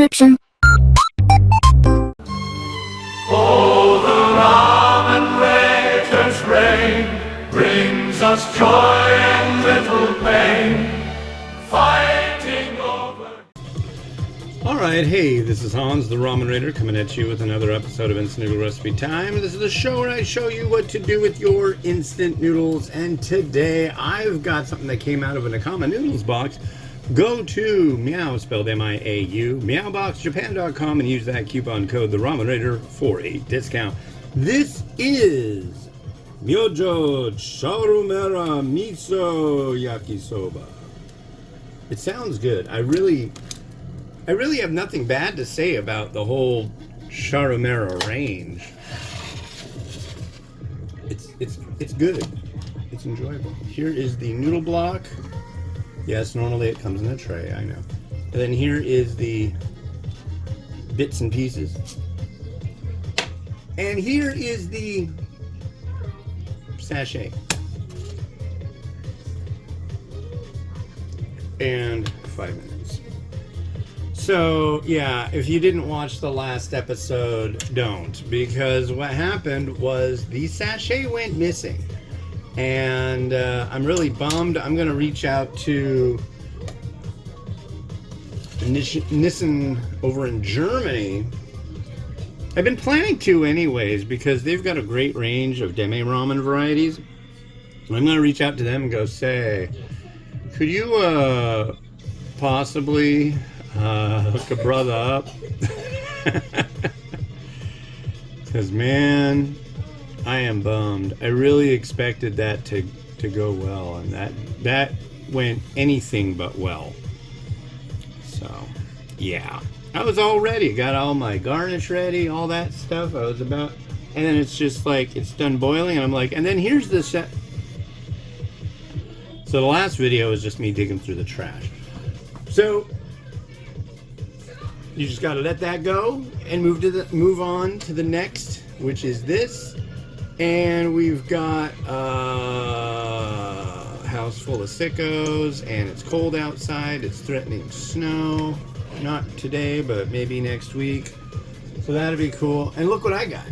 description. Oh, the ramen waiter's reign brings us joy and little pain, fighting over. Alright, hey, this is Hans, the Ramen Raider, coming at you with another episode of Instant Noodle Recipe Time. This is the show where I show you what to do with your instant noodles, and today I've got something that came out of an Nakama Noodles box. Go to Meow, spelled M-I-A-U, meowboxjapan.com, and use that coupon code, the Ramen Raider, for a discount. This is Myojo Charumera Miso Yakisoba. It sounds good. I really have nothing bad to say about the whole Charumera range. It's good. It's enjoyable. Here is the noodle block. Yes, normally it comes in a tray, I know. And then here is the bits and pieces. And here is the sachet. And 5 minutes. So, yeah, if you didn't watch the last episode, don't. Because what happened was the sachet went missing. And I'm really bummed. I'm going to reach out to Nissen over in Germany. I've been planning to anyways, because they've got a great range of deme ramen varieties. I'm going to reach out to them and go, say, could you possibly hook a brother up? Because, man, I am bummed. I really expected that to go well, and that went anything but well. So, yeah. I was all ready. Got all my garnish ready, all that stuff. I was about... And then it's just like, it's done boiling, and I'm like, and then here's the set. So the last video was just me digging through the trash. So you just got to let that go and move on to the next, which is this. And we've got a house full of sickos, and it's cold outside. It's threatening snow. Not today, but maybe next week. So that'll be cool. And look what I got.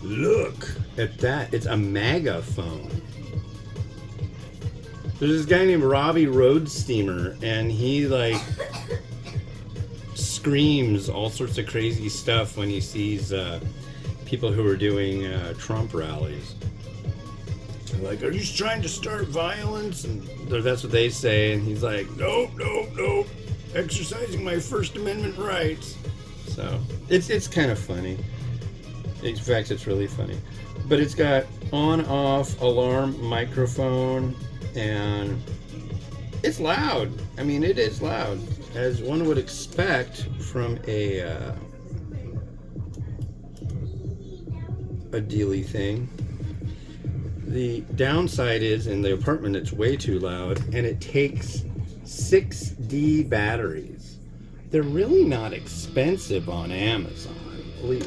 Look at that. It's a megaphone. There's this guy named Robbie Roadsteamer, and he like screams all sorts of crazy stuff when he sees people who are doing Trump rallies. They're like, are you trying to start violence? And that's what they say, and he's like, nope, exercising my First Amendment rights. So it's kind of funny. In fact, it's really funny. But it's got on-off alarm microphone, and it's loud. I mean, it is loud, as one would expect from a dealy thing. The downside is, in the apartment, it's way too loud, and it takes 6D batteries. They're really not expensive on Amazon.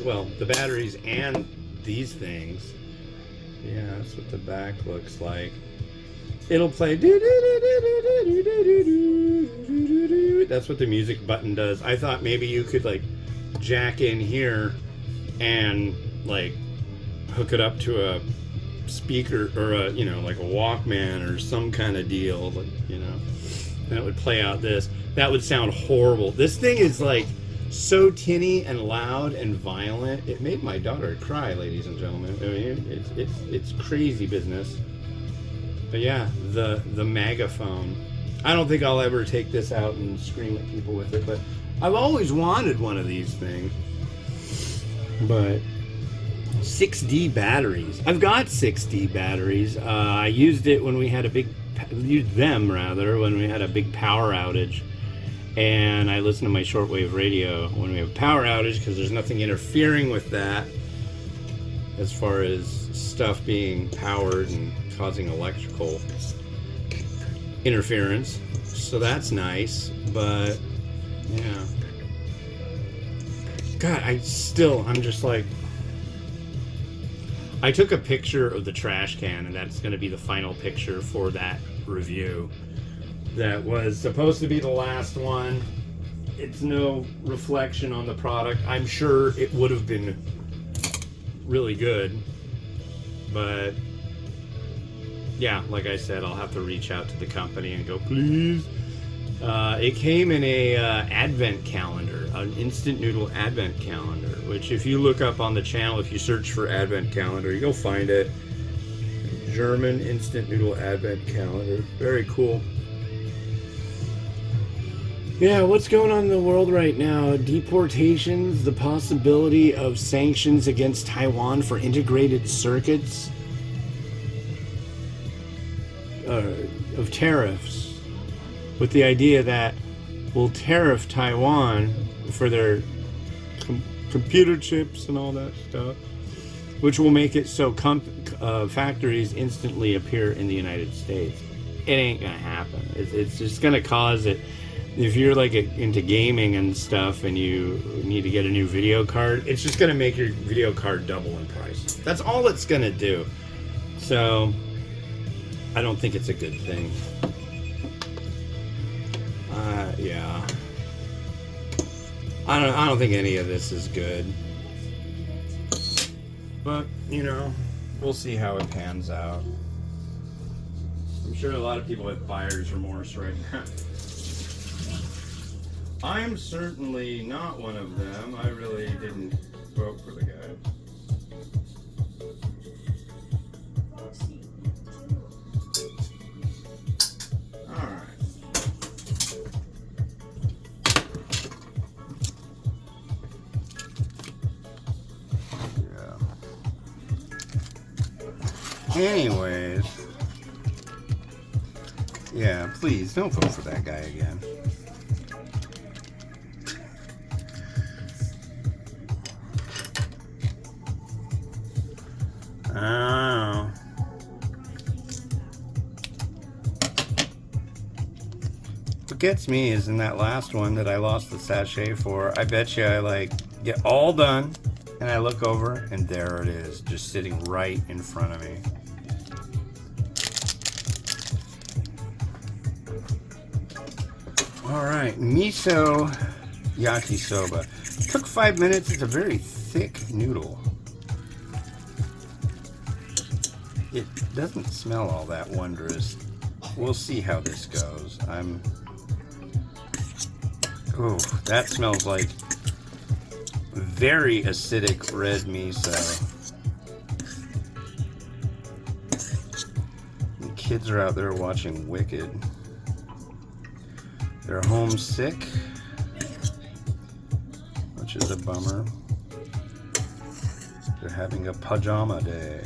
Well, the batteries and these things. Yeah, that's what the back looks like. It'll play. That's what the music button does. I thought maybe you could like jack in here and like hook it up to a speaker or a, you know, like a Walkman or some kind of deal, like, you know, and it would play out this. That would sound horrible. This thing is like so tinny and loud and violent. It made my daughter cry, ladies and gentlemen. I mean, it's crazy business. But yeah, the megaphone. I don't think I'll ever take this out and scream at people with it, but I've always wanted one of these things. But 6D batteries. I've got 6D batteries. I used it when we had a big when we had a big power outage. And I listen to my shortwave radio when we have a power outage, because there's nothing interfering with that as far as stuff being powered and causing electrical interference. So that's nice, but yeah. God, I'm just like, I took a picture of the trash can, and that's going to be the final picture for that review. that was supposed to be the last one. It's no reflection on the product. I'm sure it would have been really good, but yeah, like I said, I'll have to reach out to the company and go, please. It came in a advent calendar, an instant noodle advent calendar, which if you look up on the channel, if you search for advent calendar, you'll find it. German instant noodle advent calendar. Very cool. Yeah, what's going on in the world right now? Deportations, the possibility of sanctions against Taiwan for integrated circuits, of tariffs, with the idea that we'll tariff Taiwan for their computer chips and all that stuff, which will make it so factories instantly appear in the United States. It ain't gonna happen. It's just gonna cause it. If you're like into gaming and stuff and you need to get a new video card, it's just going to make your video card double in price. That's all it's going to do. So I don't think it's a good thing. Yeah. I don't think any of this is good. But, you know, we'll see how it pans out. I'm sure a lot of people have buyer's remorse right now. I'm certainly not one of them. I really didn't vote for the guy. Alright. Yeah. Anyways. Yeah, please don't vote for that guy again. Oh. What gets me is in that last one that I lost the sachet for, I bet you I like get all done and I look over and there it is, just sitting right in front of me. Alright, Miso Yakisoba. Took 5 minutes, it's a very thick noodle. It doesn't smell all that wondrous. We'll see how this goes. Oh, that smells like very acidic red miso. The kids are out there watching Wicked. They're homesick, which is a bummer. They're having a pajama day.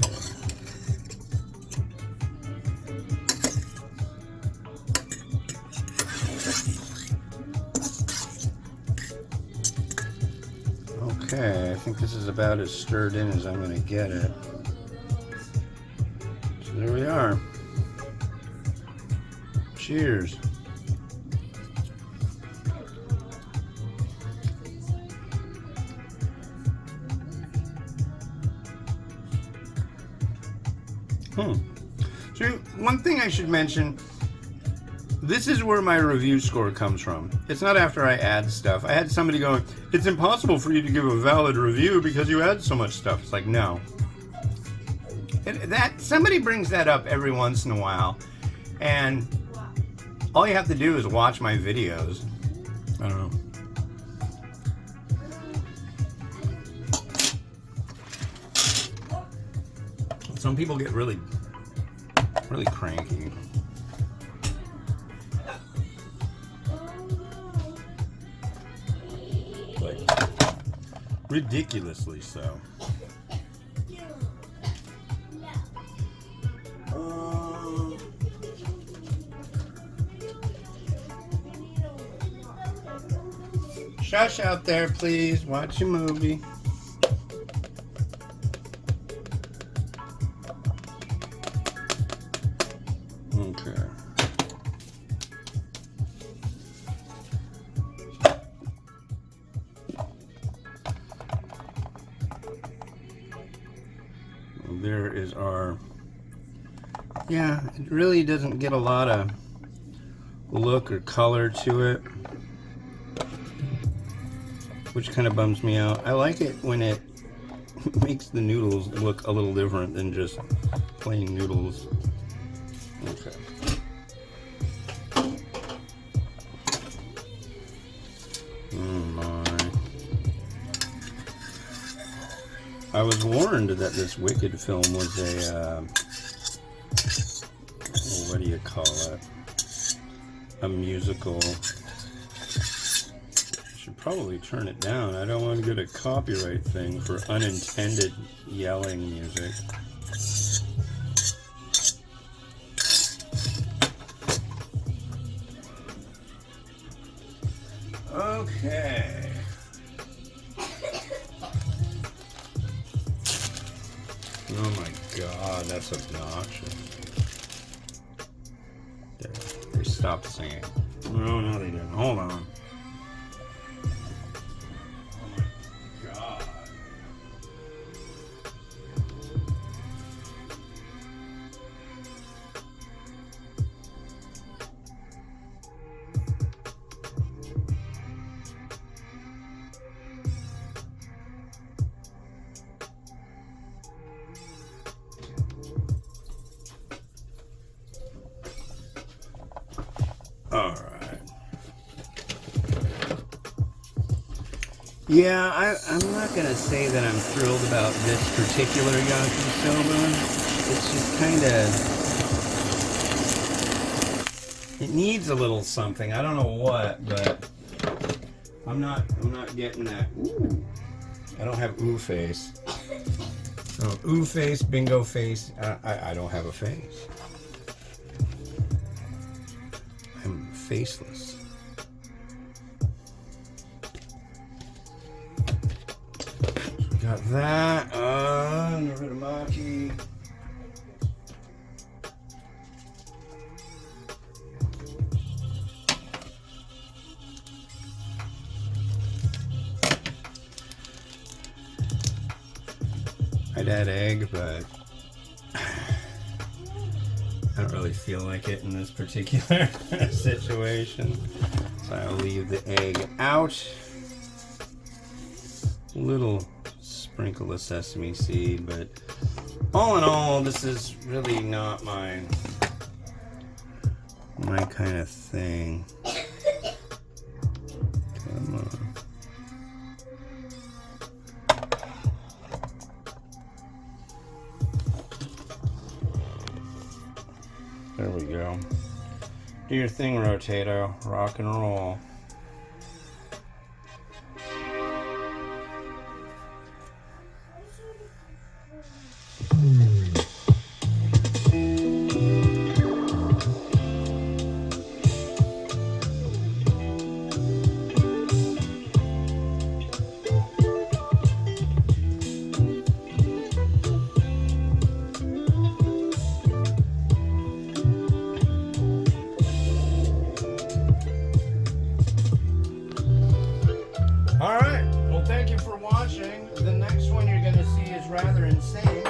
Okay, I think this is about as stirred in as I'm going to get it. So there we are. Cheers. So one thing I should mention, this is where my review score comes from. It's not after I add stuff. I had somebody going, it's impossible for you to give a valid review because you add so much stuff. It's like, no. That somebody brings that up every once in a while, and all you have to do is watch my videos. I don't know. Some people get really cranky. Like, ridiculously so. Shush out there, please. Watch a movie. Okay. There is our, yeah, it really doesn't get a lot of look or color to it, which kind of bums me out. I like it when it makes the noodles look a little different than just plain noodles. Okay. Oh my. I was warned that this Wicked film was a, what do you call it? A musical. I should probably turn it down. I don't want to get a copyright thing for unintended yelling music. Okay. Oh my god, that's obnoxious. There, they stopped singing. No, no, they didn't. Hold on. Oh my god. All right. Yeah, I'm not going to say that I'm thrilled about this particular Yakisoba. It's just kind of... It needs a little something. I don't know what, but I'm not getting that. Ooh. I don't have ooh face. Oh, ooh face, bingo face. I don't have a face. I'm faceless. So got that. Narutomaki. I'd add egg, but I don't really feel like it in this particular situation, so I'll leave the egg out. A little sprinkle of sesame seed, but all in all, this is really not my kind of thing. Come on. There we go. Do your thing, Rotato. Rock and roll. Alright, well thank you for watching. The next one you're going to see is rather insane.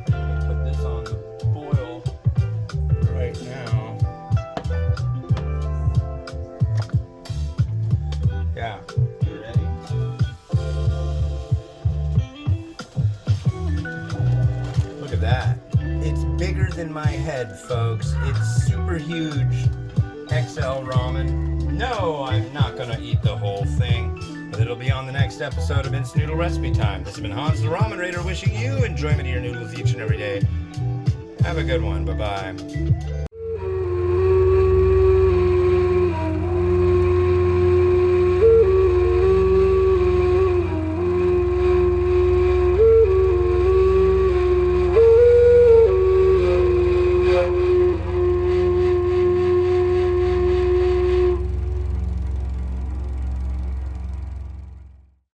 I'm going to put this on the boil right now. Yeah, you ready? Look at that. It's bigger than my head, folks. It's super huge. XL ramen. No, I'm not going to eat the whole thing. But it'll be on the next episode of Instant Noodle Recipe Time. This has been Hans the Ramen Raider wishing you enjoyment of your noodles each and every day. Have a good one. Bye-bye.